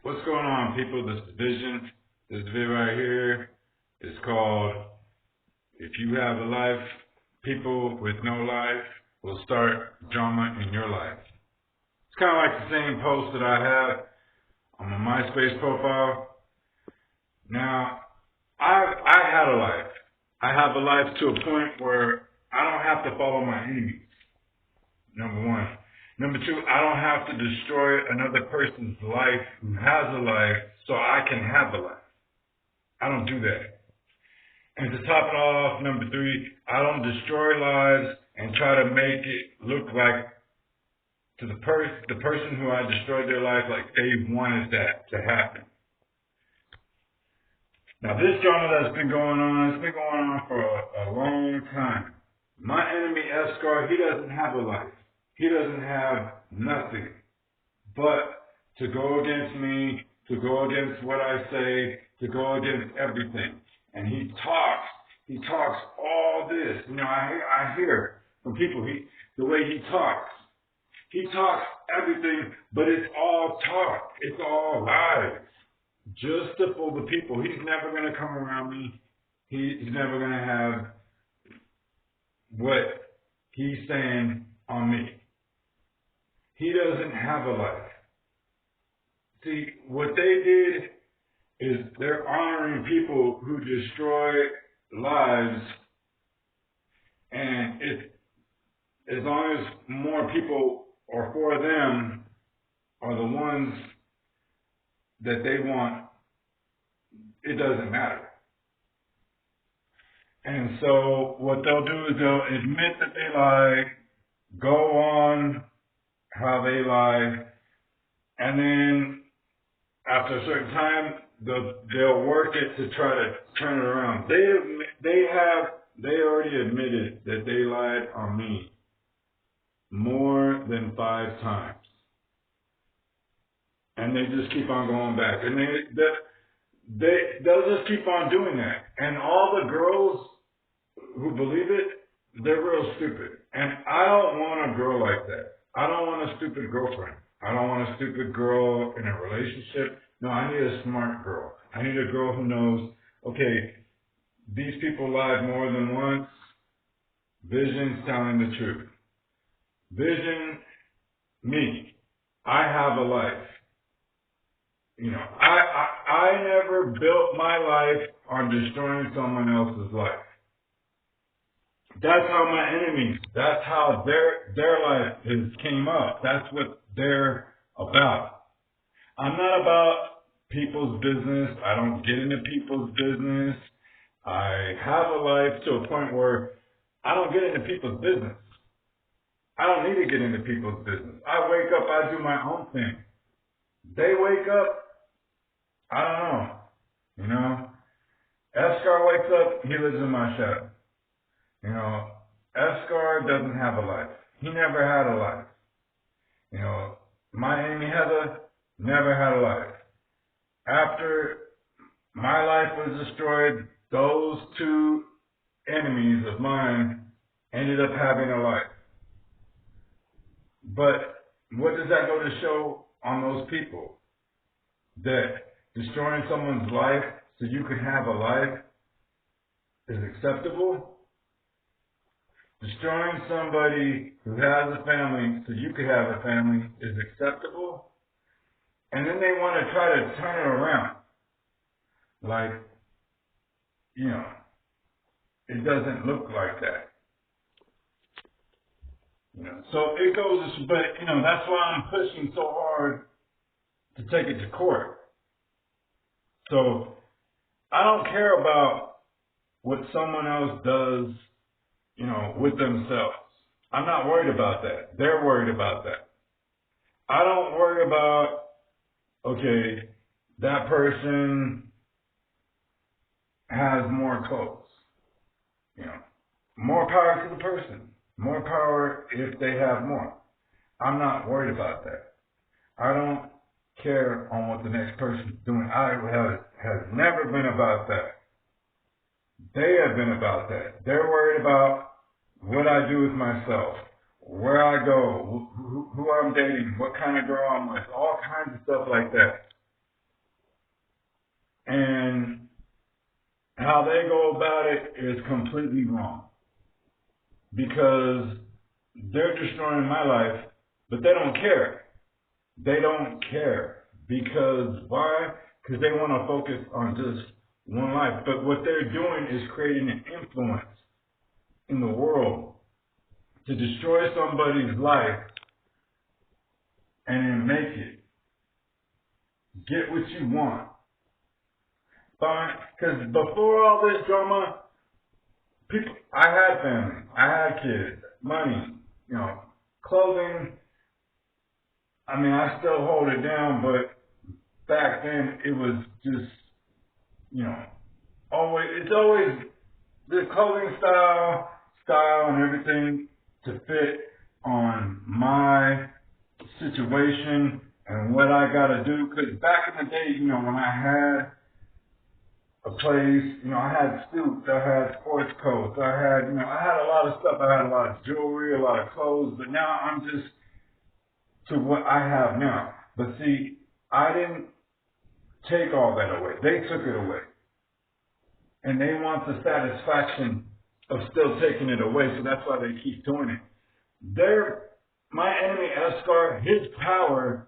What's going on, people? This is Vision. This video right here is called If You Have a Life, People with No Life Will Start Drama in Your Life. It's kind of like the same post that I have on my MySpace profile. Now, I had a life. I have a life to a point where I don't have to follow my enemies, number one. Number two, I don't have to destroy another person's life who has a life so I can have a life. I don't do that. And to top it all off, number three, I don't destroy lives and try to make it look like to the person who I destroyed their life like they wanted that to happen. Now this drama that's been going on, it's been going on for a long time. My enemy, Escar, he doesn't have a life. He doesn't have nothing but to go against me, to go against what I say, to go against everything. And he talks all this. You know, I hear from people, the way he talks. He talks everything, but it's all talk. It's all lies. Just to fool the people. He's never going to come around me. He's never going to have what he's saying on me. He doesn't have a life. See, what they did is they're honoring people who destroy lives, and as long as more people are for them are the ones that they want, it doesn't matter. And so what they'll do is they'll admit that they lie, go on how they lie, and then after a certain time, they'll work it to try to turn it around. They already admitted that they lied on me more than 5 times, and they just keep on going back, and they'll just keep on doing that. And all the girls who believe it, they're real stupid, and I don't want a girl like that. I don't want a stupid girlfriend. I don't want a stupid girl in a relationship. No, I need a smart girl. I need a girl who knows, okay, these people lied more than once. Vision's telling the truth. Vision, me. I have a life. You know, I never built my life on destroying someone else's life. That's how my enemies, that's how their life came up. That's what they're about. I'm not about people's business. I don't get into people's business. I have a life to a point where I don't get into people's business. I don't need to get into people's business. I wake up, I do my own thing. They wake up, I don't know. You know, Escar wakes up, he lives in my shadow. You know, Escar doesn't have a life. He never had a life. You know, my enemy Heather never had a life. After my life was destroyed, those 2 enemies of mine ended up having a life. But what does that go to show on those people? That destroying someone's life so you can have a life is acceptable? Destroying somebody who has a family so you could have a family is acceptable? And then they want to try to turn it around. Like, you know, it doesn't look like that. You know, so it goes, but, you know, that's why I'm pushing so hard to take it to court. So I don't care about what someone else does, you know, with themselves. I'm not worried about that. They're worried about that. I don't worry about, okay, that person has more clothes. You know, more power to the person. More power if they have more. I'm not worried about that. I don't care on what the next person's doing. Has never been about that. They have been about that. They're worried about what I do with myself, where I go, who I'm dating, what kind of girl I'm with, all kinds of stuff like that. And how they go about it is completely wrong because they're destroying my life, but they don't care. They don't care because why? Because they want to focus on just one life. But what they're doing is creating an influence in the world to destroy somebody's life and then make it. Get what you want. Fine. Because before all this drama, I had family, I had kids, money, clothing. I mean, I still hold it down, but back then it was just, it's always the clothing style and everything to fit on my situation and what I gotta do. Cause back in the day, when I had a place, I had suits, I had sports coats, I had a lot of stuff. I had a lot of jewelry, a lot of clothes, but now I'm just to what I have now. But see, I didn't take all that away. They took it away. And they want the satisfaction of still taking it away, so that's why they keep doing it. My enemy, Escar, his power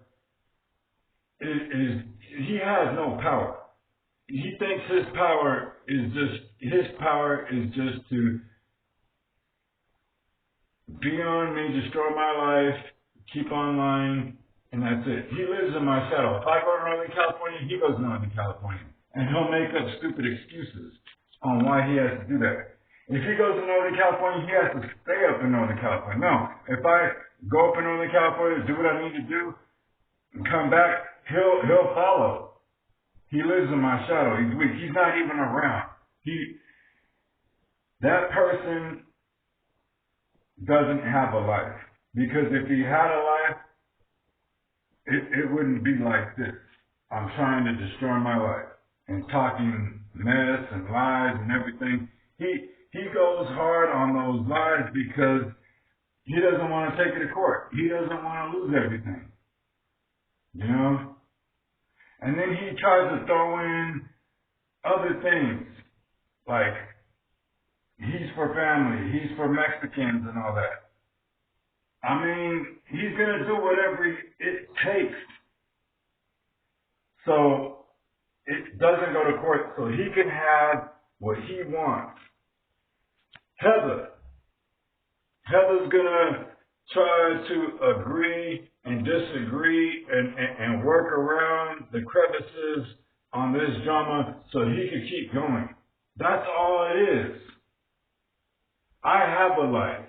is he has no power. He thinks his power is just to be on me, destroy my life, keep on lying, and that's it. He lives in my shadow. If I go to Northern California, he goes to Northern California. And he'll make up stupid excuses on why he has to do that. If he goes to Northern California, he has to stay up in Northern California. No, if I go up in Northern California, do what I need to do, and come back, he'll follow. He lives in my shadow. He's weak. He's not even around. That person doesn't have a life. Because if he had a life, it wouldn't be like this. I'm trying to destroy my life and talking mess and lies and everything. He goes hard on those lies because he doesn't want to take it to court. He doesn't want to lose everything. And then he tries to throw in other things like he's for family, he's for Mexicans and all that. I mean, he's going to do whatever it takes so it doesn't go to court so he can have what he wants. Heather's going to try to agree and disagree and work around the crevices on this drama so he can keep going. That's all it is. I have a life.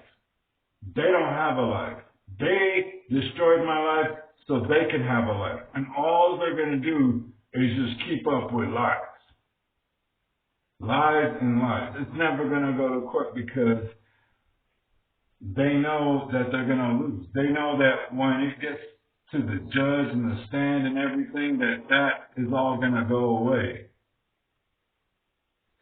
They don't have a life. They destroyed my life so they can have a life. And all they're going to do is just keep up with lies. Lies and lies. It's never going to go to court because they know that they're going to lose. They know that when it gets to the judge and the stand and everything, that is all going to go away.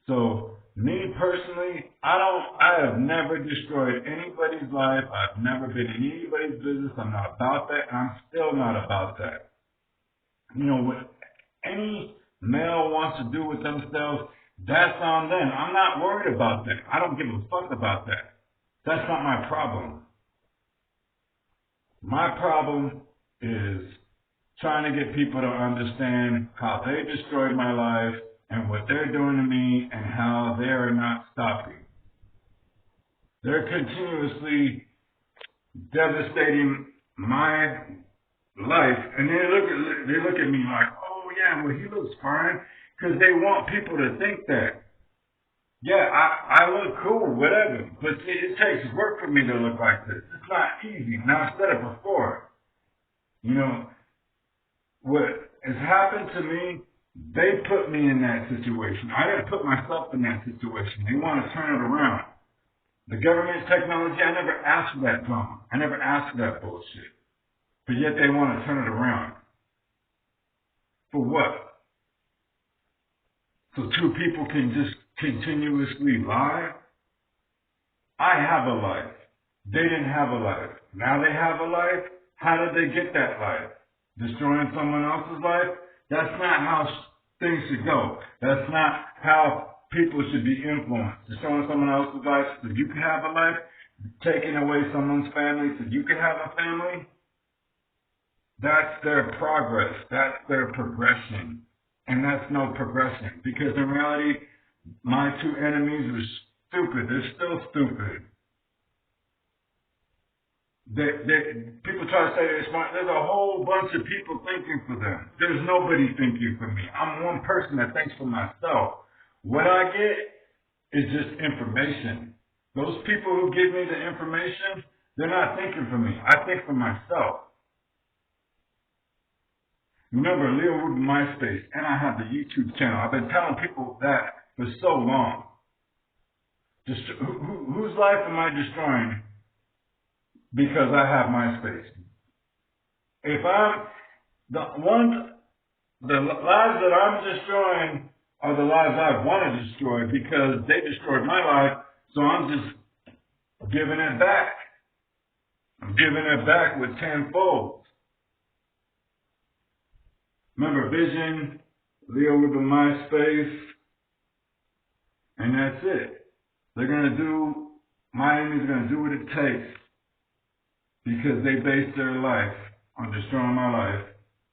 So, me personally, I have never destroyed anybody's life. I've never been in anybody's business. I'm not about that. I'm still not about that. What any male wants to do with themselves, that's on them. I'm not worried about that. I don't give a fuck about that. That's not my problem. My problem is trying to get people to understand how they destroyed my life and what they're doing to me and how they are not stopping. They're continuously devastating my life, and they look at me like, oh yeah, well he looks fine, because they want people to think that. Yeah, I look cool, whatever, but it takes work for me to look like this. It's not easy. Now, I've said it before. What has happened to me, they put me in that situation. I didn't put myself in that situation. They want to turn it around. The government's technology, I never asked for that drama. I never asked for that bullshit. But yet they want to turn it around. For what? So two people can just continuously lie? I have a life. They didn't have a life. Now they have a life? How did they get that life? Destroying someone else's life? That's not how things should go. That's not how people should be influenced. Destroying someone else's life so you can have a life, taking away someone's family so you can have a family, that's their progress. That's their progression. And that's no progression. Because in reality, my two enemies are stupid. They're still stupid. People try to say they're smart. There's a whole bunch of people thinking for them. There's nobody thinking for me. I'm one person that thinks for myself. What I get is just information. Those people who give me the information, they're not thinking for me. I think for myself. Remember, Leo Rubin MySpace, and I have the YouTube channel. I've been telling people that for so long. Whose life am I destroying because I have MySpace? If I'm the lives that I'm destroying are the lives I want to destroy because they destroyed my life, so I'm just giving it back. I'm giving it back with tenfold. Remember, Vision, Leo Rubin MySpace, and that's it. My enemies are going to do what it takes because they base their life on destroying my life.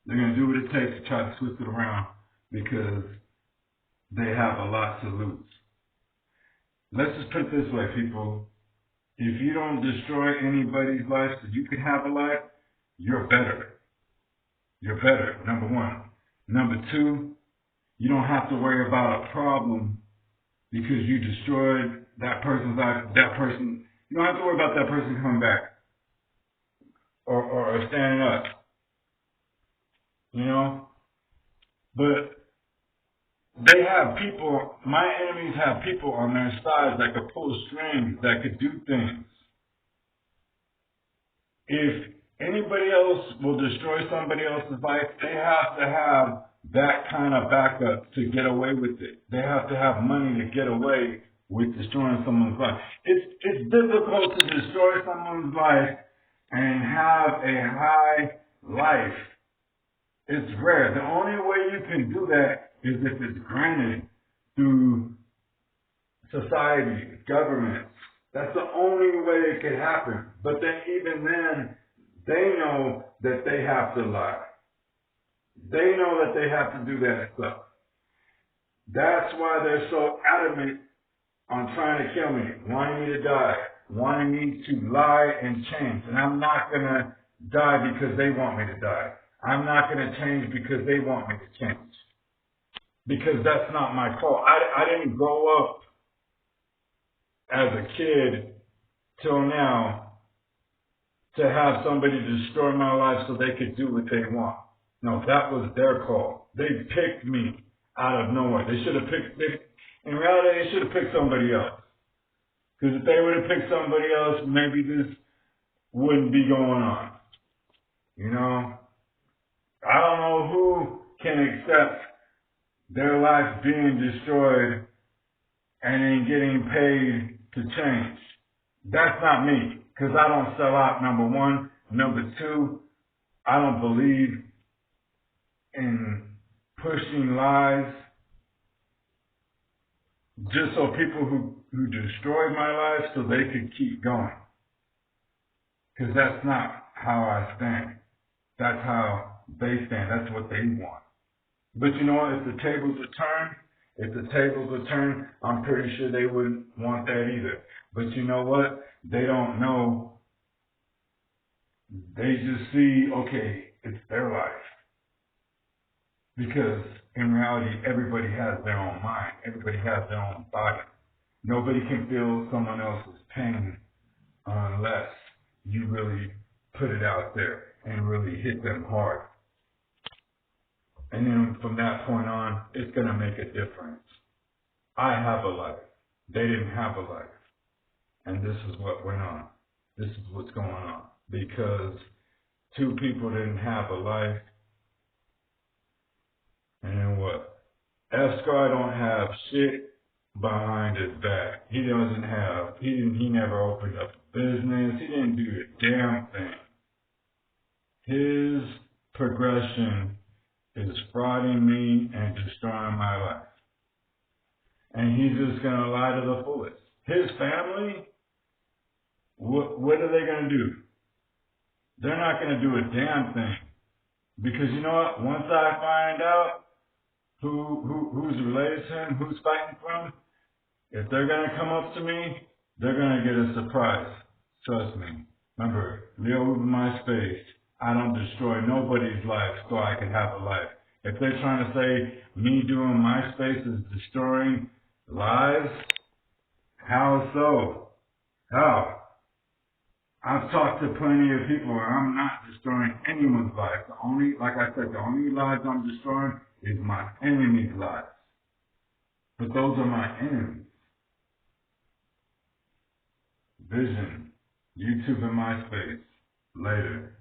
They're going to do what it takes to try to twist it around because they have a lot to lose. Let's just put it this way, people. If you don't destroy anybody's life so you can have a life, you're better. You're better, number one. Number two, you don't have to worry about a problem because you destroyed that person's life. You don't have to worry about that person coming back or standing up. You know? But they have people, my enemies have people on their sides that could pull strings, that could do things. If anybody else will destroy somebody else's life, they have to have that kind of backup to get away with it. They have to have money to get away with destroying someone's life. It's difficult to destroy someone's life and have a high life. It's rare. The only way you can do that is if it's granted through society, government. That's the only way it can happen. But then even then, they know that they have to lie. They know that they have to do that stuff. That's why they're so adamant on trying to kill me, wanting me to die, wanting me to lie and change. And I'm not going to die because they want me to die. I'm not going to change because they want me to change. Because that's not my fault. I didn't grow up as a kid till now to have somebody destroy my life so they could do what they want. No, that was their call. They picked me out of nowhere. They should have in reality, they should have picked somebody else. Because if they would have picked somebody else, maybe this wouldn't be going on. You know? I don't know who can accept their life being destroyed and then getting paid to change. That's not me, because I don't sell out, number one. Number two, I don't believe in pushing lies just so people who destroyed my life so they could keep going. Because that's not how I stand. That's how they stand. That's what they want. But you know what? If the tables would turn, I'm pretty sure they wouldn't want that either. But you know what? They don't know. They just see, okay, it's their life. Because in reality, everybody has their own mind. Everybody has their own body. Nobody can feel someone else's pain unless you really put it out there and really hit them hard. And then from that point on, it's going to make a difference. I have a life. They didn't have a life. And this is what went on. This is what's going on. Because two people didn't have a life. And then what? F. Scar don't have shit behind his back. He never opened up a business. He didn't do a damn thing. His progression is defrauding me and destroying my life. And he's just going to lie to the fullest. His family, what are they going to do? They're not going to do a damn thing. Because you know what? Once I find out who's related to him, who's fighting for him, if they're going to come up to me, they're going to get a surprise. Trust me. Remember, Leo Uber MySpace. I don't destroy nobody's life so I can have a life. If they're trying to say me doing MySpace is destroying lives, how so? How? I've talked to plenty of people where I'm not destroying anyone's life. Like I said, the only lives I'm destroying is my enemy's lives. But those are my enemies. Vision, YouTube and MySpace. Later.